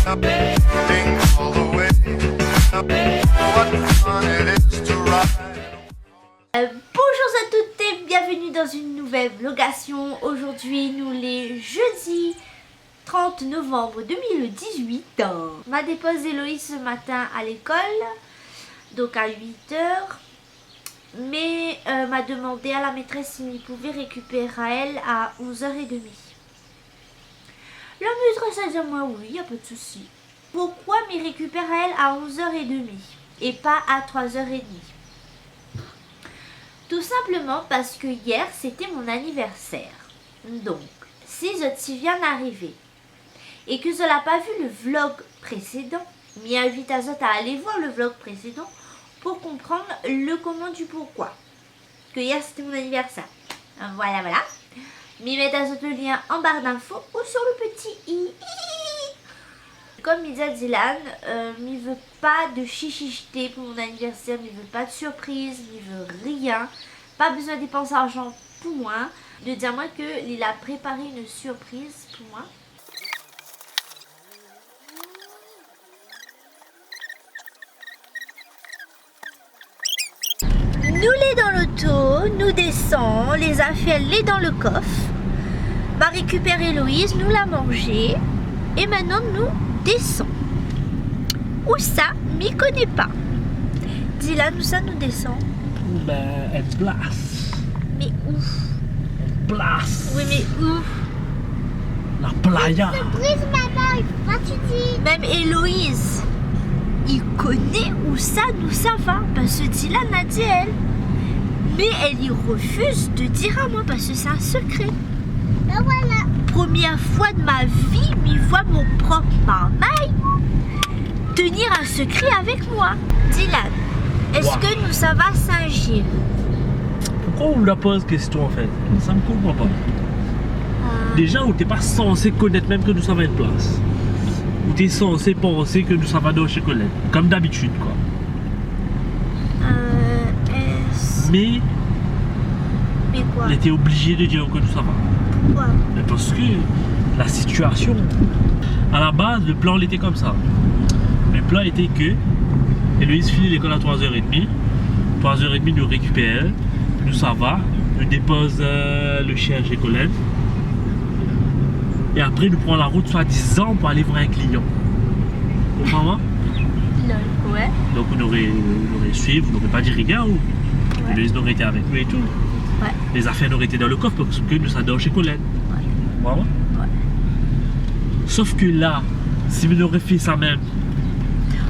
Bonjour à toutes et bienvenue dans une nouvelle vlogation. Aujourd'hui nous les jeudi 30 novembre 2018. M'a déposé Héloïse ce matin à l'école, donc à 8h. Mais m'a demandé à la maîtresse s'il pouvait récupérer elle à 11h30. La maîtresse a dit à moi oui, y a pas de souci. Pourquoi me récupère elle à 11h30 et pas à 3h30? Tout simplement parce que hier c'était mon anniversaire. Donc, si je t'y viens d'arriver et que je n'ai pas vu le vlog précédent, m'y invite à aller voir le vlog précédent pour comprendre le comment du pourquoi. Que hier c'était mon anniversaire. Voilà. M'y mettre à le lien en barre d'infos ou sur le petit i. Comme il dit à Dylan, il veut pas de chichicheté pour mon anniversaire, il veut pas de surprise, il veut rien. Pas besoin de dépenser d'argent pour moi. De dire moi qu'il a préparé une surprise pour moi. Nous les dans l'auto, nous descend, les affaires les dans le coffre. Va récupérer Héloïse, nous la manger. Et maintenant nous descend. Où ça, m'y connais pas. Dylan, où ça nous descend? Ben, elle place. Mais où? Elle place. Oui, mais où? La playa. Surprise, maman, vas-tu dire? Même Héloïse, il connaît où ça nous ça va. Parce que Dylan a dit elle. Mais elle y refuse de dire à moi parce que c'est un secret. Ben voilà. Première fois de ma vie, m'y voit mon propre marmaille tenir un secret avec moi. Dylan, est-ce Wow. que nous ça va Saint-Gilles? Pourquoi on la pose question en fait? Ça me comprend pas. Déjà, où t'es pas censé connaître même que nous sommes à une place. Où t'es censé penser que nous sommes à nos chocolats. Comme d'habitude quoi. Mais quoi? elle était obligée de dire que nous sommes. Pourquoi? Mais parce que la situation, à la base, le plan il était comme ça. Le plan était que Héloïse finit l'école à 3h30. 3h30, nous récupère, nous ça va, nous dépose le chien chez Colette. Et après, nous prenons la route soi-disant pour aller voir un client. Vous comprenez? Non, ouais. Donc, on aurait suivi, vous n'aurez pas dit rien ou Héloïse n'aurait été avec nous et tout. Ouais. Les affaires n'auraient été dans le coffre parce que nous ça dort chez Colette. Ouais. Voilà. Ouais. Sauf que là, si vous n'aurez fait ça même,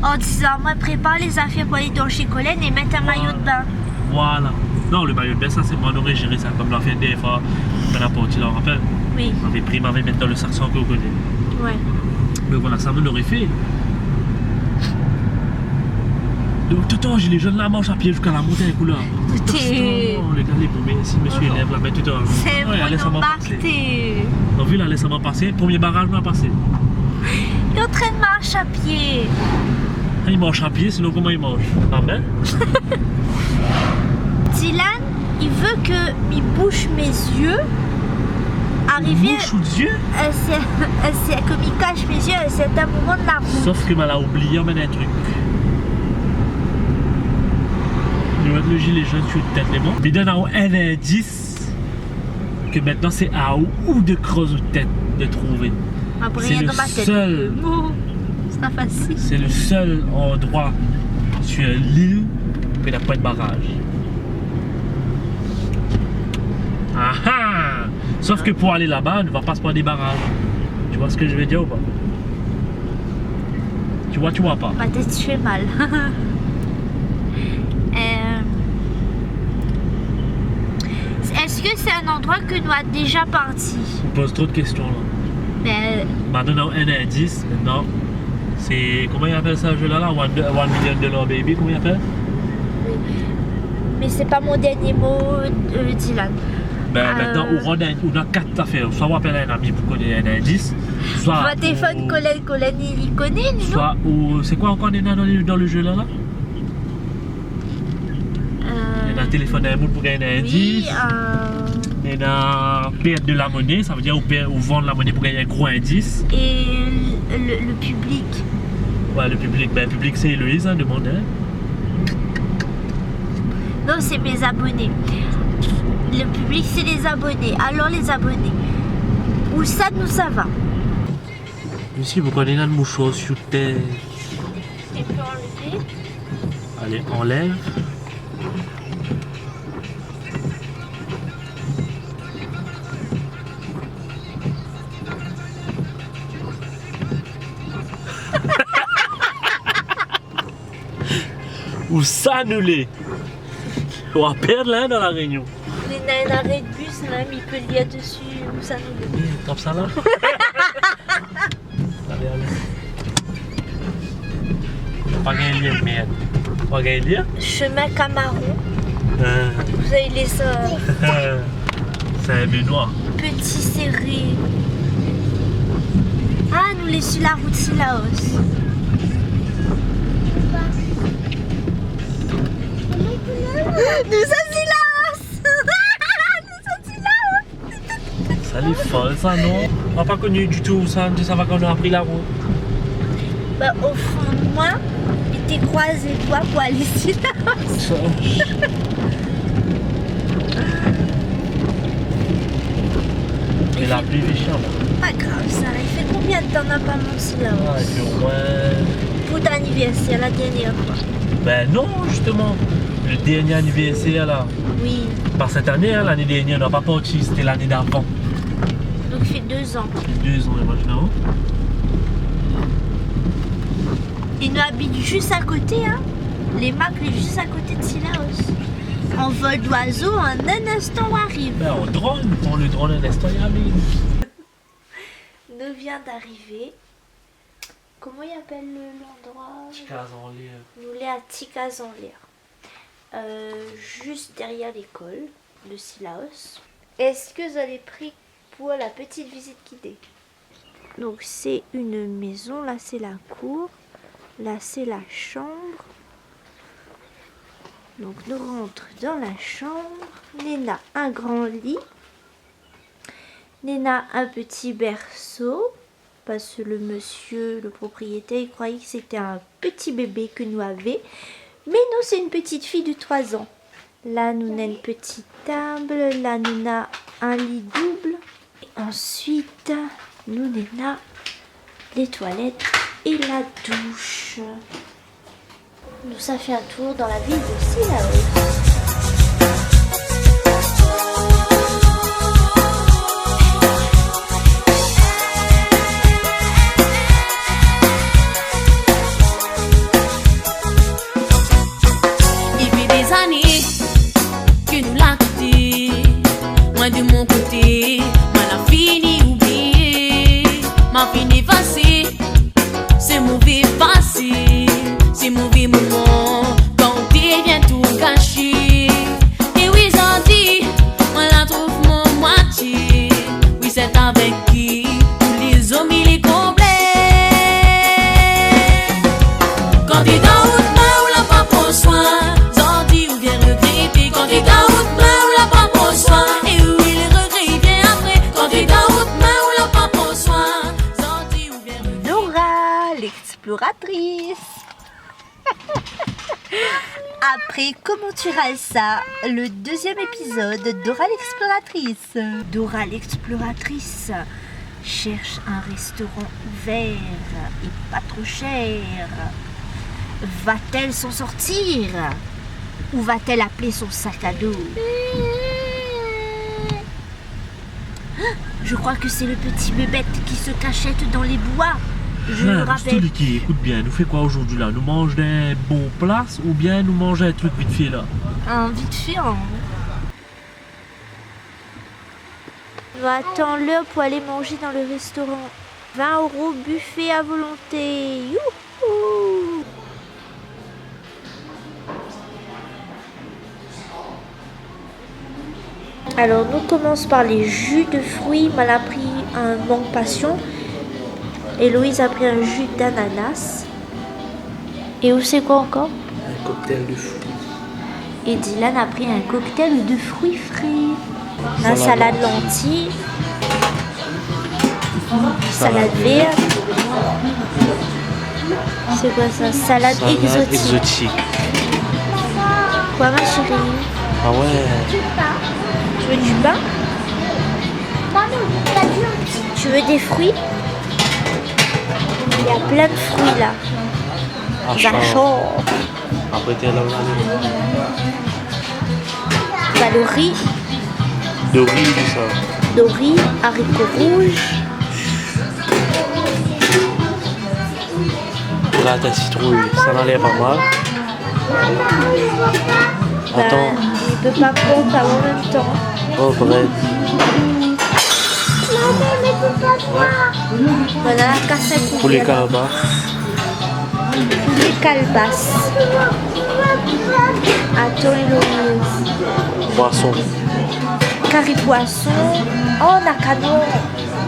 En disant, moi, prépare les affaires pour aller dans chez Colette et mettre un maillot de bain. voilà. Non, le maillot de bain, ça c'est moi, on aurait géré ça comme l'a fait des fois. On a porté, là, on rappelle. Oui. On avait pris, on avait mis dans le sac sans que vous connaissez. Ouais. Mais voilà, ça me l'aurait fait. Donc, tout le temps, j'ai les jeunes là, marche à pied jusqu'à la montagne couleur. T'es- Regardez, pour moi, si monsieur élève là, mais tout le temps. C'est Ouais, laisse-moi mon passer. embarqué. On vu là, laisse-moi passer. Premier barrage, on a passé. Il est en train de marcher à pied. Il marche à pied, sinon comment il mange? Amen. Dylan, il veut que il bouche mes yeux. Arriver, Bouche ou Dieu? c'est comme il cache mes yeux à un certain moment de la route. Sauf que mal a oublié, on un truc. Nous mettre le gilet jaune sur la tête, les bons. Mais donne un indice que maintenant c'est à où de creuse ou tête de trouver. Après, C'est rien le dans ma tête. seul. C'est pas facile. C'est le seul endroit sur l'île qui n'a pas de barrage. Ah ah! Sauf que pour aller là-bas, on ne va pas se prendre des barrages. Tu vois ce que je veux dire ou pas? Tu vois pas? Ma tête fait mal. Est-ce que c'est un endroit que nous avons déjà parti? On pose trop de questions là. Ben, Maintenant, un indice, maintenant, c'est. Comment il appelle ça, jeu là? 1 million $, baby, comment il appelle? mais c'est pas mon dernier mot, Dylan. Ben, maintenant, on a 4 affaires. Soit on appelle un ami pour connaître un indice, soit. Votre téléphone, Colin, il connaît, lui, non? Soit, ou. C'est quoi encore dans le jeu là? Il y a un téléphone à un bout pour gagner un indice. Oui, Et dans perdre de la monnaie, ça veut dire ou vendre la monnaie pour gagner un gros indice. Et le public. Ouais, le public. Ben, le public, c'est Héloïse, hein, demande. Hein. Non, c'est mes abonnés. Le public, c'est les abonnés. Alors, les abonnés. Où ça, nous, ça va. Ici, vous connaissez un mouchoir sur terre. Tu peux enlever. Allez, enlève. Où ça nous l'est? On va perdre là dans la réunion. Il y a un arrêt de bus là, mais il peut le lire dessus. Où ça nous le... Tape ça là. Allez, allez. On va pas gagner le merde. On va gagner le Chemin Camaron. Vous avez les c'est un Benoît. Petit serré. Ah, nous les sur la route Sillaos. Nous sommes Sillaos. Nous sommes Sillaos. Ça les folle ça non? On n'a pas connu du tout ça, ça va qu'on a pris la route. Bah, au fond de moi, j'étais croisé toi pour aller Sillaos. Et la pluie fait chiant. Pas grave ça, il fait combien de temps on n'a pas mon Sillaos? Ah, et puis au moins... Pour ton anniversaire, la dernière fois. Ben non, justement. Le dernier anniversaire là. Oui, Par cette année, hein, l'année dernière, on n'a pas parti, c'était l'année d'avant. donc il fait 2 ans. 2 ans, imaginons. Et nous habite juste à côté, hein. Les marques sont juste à côté de Sillaos. En vol d'oiseau, en un instant on arrive. Ben on drone, on le drone un instant, il arrive. Nous vient d'arriver. Comment il appelle l'endroit? Ticaz en l'air. Nous l'est à Ticaz en l'air. Juste derrière l'école de Sillaos. Est-ce que vous avez pris pour la petite visite guidée? Donc c'est une maison, là c'est la cour, là c'est la chambre. Donc nous rentrons dans la chambre. Néna un grand lit. Néna un petit berceau. Parce que le monsieur, le propriétaire, il croyait que c'était un petit bébé que nous avions. Mais nous, c'est une petite fille de 3 ans. Là, nous avons une petite table. Là, nous avons un lit double. Et ensuite, nous avons les toilettes et la douche. Nous, ça fait un tour dans la ville de Sillaos. De mon côté, moi la fini oublié, ma fini facile, c'est mauvais facile, c'est mauvais moment, quand t'es bien tout gâché. Et oui j'en dis, moi la trouve mon moitié, oui c'est avec qui, tous les hommes il est complet. Quand t'es dans route, moi ou la pas pour soin, j'en dis ou bien regretter, quand t'es dans route, moi ou la pas pour soin. L'exploratrice. Après Comment tu râles ça, le 2e épisode de Dora l'exploratrice. Dora l'exploratrice cherche un restaurant ouvert et pas trop cher. Va-t-elle s'en sortir? Ou va-t-elle appeler son sac à dos? Je crois que c'est le petit bébête qui se cachette dans les bois. Je me rappelle. Qui écoute bien, nous fait quoi aujourd'hui là? Nous mange des bons plats ou bien nous mange un truc vite fait là? Un vite fait, hein. Attends l'heure pour aller manger dans le restaurant. 20 € buffet à volonté. Youhou! Alors nous commençons par les jus de fruits. Mal a pris un mangue passion. Héloïse a pris un jus d'ananas. Et où c'est quoi encore? Un cocktail de fruits. Et Dylan a pris un cocktail de fruits frais. La salade lentilles. Salade verte. C'est quoi ça? Salade exotique. Quoi ma chérie? Ah ouais. Tu veux du pain? Tu veux des fruits? Il y a plein de fruits là. Vachon. Après t'es là. Bah, le riz. De riz, ça. De riz, haricots rouges. Là ta citrouille, ça n'allait pas mal. Attends. Il peut pas prendre ça en même temps. Oh bread. Maman, mais faut pas voir. Voilà la cassette. Pour les calbas. Les calbasses. Attends, Héloïse. Poisson. Curry poisson. Oh, nakano.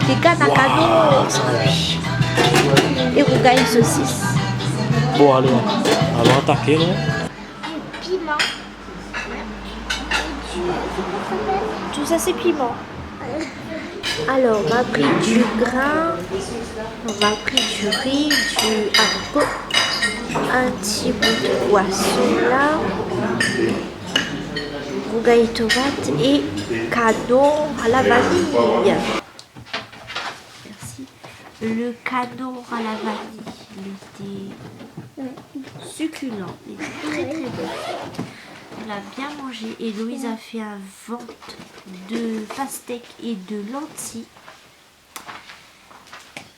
Des gars nakano. Waouh, ça oui. Et rougail saucisse. Bon allez, allons attaquer là. Piment. Tout ça c'est piment. Alors on a pris du grain, on a pris du riz, du haricot, un petit bout de poisson là, rougail tomate et canon à la vanille. Merci. Le canon à la vanille, il était succulent, il était très très bon. On a bien mangé. Héloïse a fait un ventre de pastèques et de lentilles.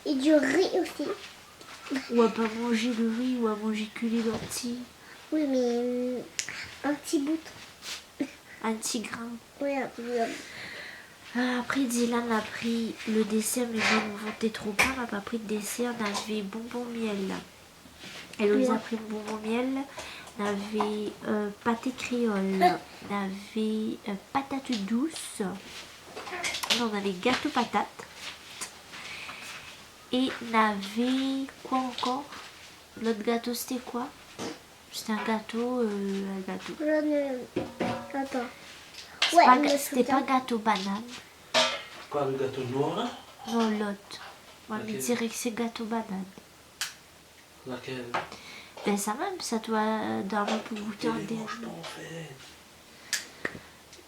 Et du riz aussi. Ou à pas manger le riz ou à manger que les lentilles. Oui, mais un petit bout. Un petit grain. Oui, un petit bout. Après Dylan a pris le dessert, mais moi mon ventre est trop plein. On n'a pas pris de dessert. On avait bonbon miel là. Héloïse a pris le bonbon miel. On avait pâté créole, on avait patate douce, on avait gâteau patate et on avait quoi encore? L'autre gâteau c'était quoi? C'était un gâteau. Attends. C'était pas gâteau banane. Quoi le gâteau noir là? Non, l'autre. On me dirait que c'est gâteau banane. Laquelle? Ben ça même, ça doit dormir pour goûter en dernier.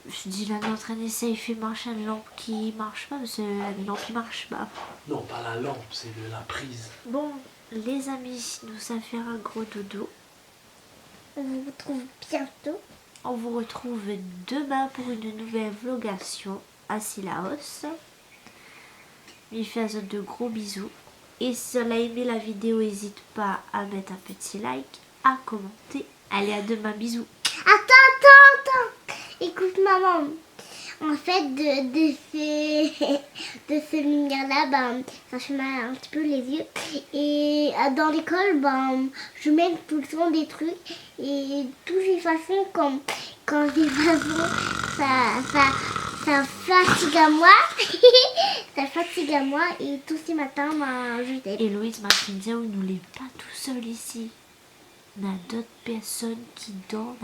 Je dis là, notre année, ça il fait marcher une lampe qui marche pas, parce que une lampe qui marche pas. Non, pas la lampe, c'est la prise. Bon, les amis, nous ça fait un gros dodo. On vous retrouve bientôt. On vous retrouve demain pour une nouvelle vlogation à Sillaos. Il fait de gros bisous. Et si vous avez aimé la vidéo, n'hésite pas à mettre un petit like, à commenter. Allez, à demain, bisous. Attends. Écoute, maman. En fait, de ce lumière-là, ça fait mal un petit peu les yeux. Et dans l'école, je mets tout le temps des trucs. Et de toutes les façons, quand je dis ça fatigue à moi. Ça fatigue à moi. Et tous ces matins, je t'aide. Héloïse m'a dit, on ne l'est pas tout seul ici. On a d'autres personnes qui dorment,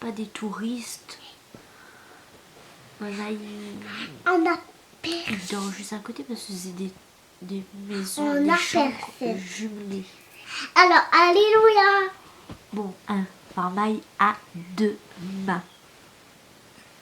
pas des touristes. On a ils dorment juste à côté parce que c'est des maisons, des chambres jumelées. Alors, alléluia. Bon, par maille à demain.